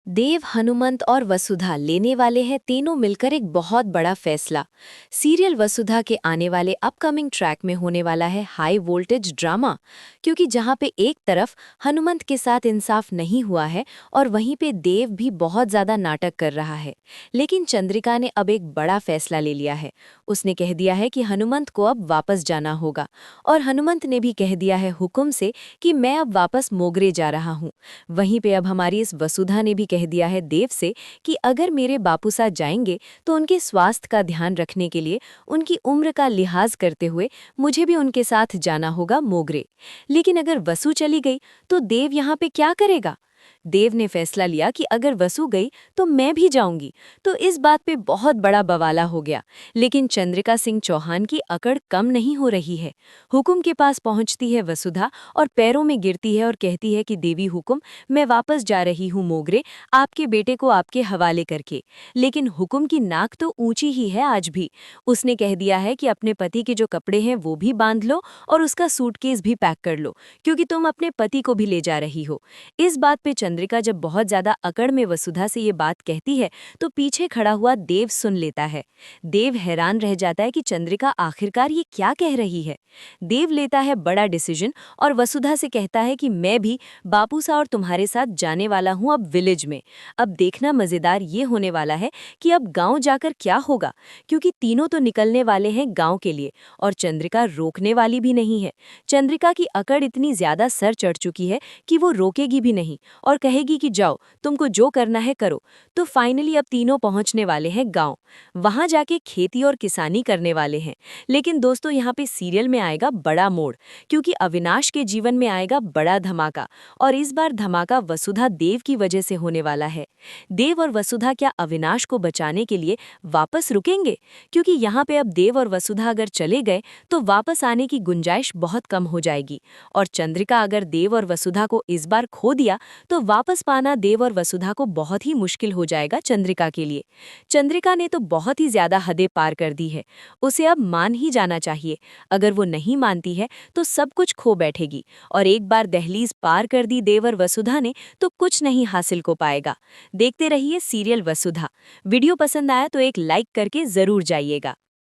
देव, हनुमंत और वसुधा लेने वाले हैं तीनों मिलकर एक बहुत बड़ा फैसला। सीरियल वसुधा के आने वाले अपकमिंग ट्रैक में होने वाला है हाई वोल्टेज ड्रामा, क्योंकि जहां पे एक तरफ हनुमंत के साथ इंसाफ नहीं हुआ है और वहीं पे देव भी बहुत ज्यादा नाटक कर रहा है। लेकिन चंद्रिका ने अब एक बड़ा फैसला ले लिया है। उसने कह दिया है कि हनुमंत को अब वापस जाना होगा, और हनुमंत ने भी कह दिया है हुक्म से कि मैं अब वापस मोगरे जा रहा हूँ। वहीं पे अब हमारी इस वसुधा ने भी कह दिया है देव से कि अगर मेरे बापू साथ जाएंगे तो उनके स्वास्थ्य का ध्यान रखने के लिए, उनकी उम्र का लिहाज करते हुए मुझे भी उनके साथ जाना होगा मोगरे। लेकिन अगर वसु चली गई तो देव यहाँ पे क्या करेगा? देव ने फैसला लिया कि अगर वसु गई तो मैं भी जाऊंगी। तो इस बात पे बहुत बड़ा बवाला हो गया। लेकिन चंद्रिका सिंह चौहान की अकड़ कम नहीं हो रही है। हुकुम के पास पहुंचती है वसुधा और पैरों में गिरती है और कहती है कि देवी हुकुम, मैं वापस जा रही हूँ मोगरे, आपके बेटे को आपके हवाले करके। लेकिन हुकुम की नाक तो ऊंची ही है आज भी। उसने कह दिया है कि अपने पति के जो कपड़े हैं वो भी बांध लो और उसका सूटकेस भी पैक कर लो, क्योंकि तुम अपने पति को भी ले जा रही हो। इस बात पे चंद्रिका जब बहुत ज्यादा अकड़ में वसुधा से ये बात कहती है तो पीछे खड़ा हुआ देव सुन लेता है। देव हैरान रह जाता है कि चंद्रिका आखिरकार ये क्या कह रही है। देव लेता है बड़ा डिसीजन और वसुधा से कहता है कि मैं भी बापू सा और तुम्हारे साथ जाने वाला हूँ अब विलेज में। अब देखना मजेदार ये होने वाला है कि अब गांव जाकर क्या होगा, क्योंकि तीनों तो निकलने वाले हैं गांव के लिए और चंद्रिका रोकने वाली भी नहीं है। चंद्रिका की अकड़ इतनी ज्यादा सर चढ़ चुकी है कि वो रोकेगी भी नहीं और कहेगी कि जाओ, तुमको जो करना है करो। तो फाइनली अब तीनों पहुंचने वाले हैं गांव। वहां जाके खेती और किसानी करने वाले हैं। लेकिन दोस्तों, यहाँ पे सीरियल में आएगा बड़ा मोड़, क्योंकि अविनाश के जीवन में आएगा बड़ा धमाका। और इस बार धमाका वसुधा देव की वजह से होने वाला है। देव और वसुधा क्या अविनाश को बचाने के लिए वापस रुकेंगे? क्योंकि यहाँ पे अब देव और वसुधा अगर चले गए तो वापस आने की गुंजाइश बहुत कम हो जाएगी। और चंद्रिका अगर देव और वसुधा को इस बार खो दिया तो वापस पाना देव और वसुधा को बहुत ही मुश्किल हो जाएगा चंद्रिका के लिए। चंद्रिका ने तो बहुत ही ज्यादा हदें पार कर दी है। उसे अब मान ही जाना चाहिए। अगर वो नहीं मानती है तो सब कुछ खो बैठेगी, और एक बार दहलीज पार कर दी देव और वसुधा ने तो कुछ नहीं हासिल हो पाएगा। देखते रहिए सीरियल वसुधा। वीडियो पसंद आया तो एक लाइक करके जरूर जाइएगा।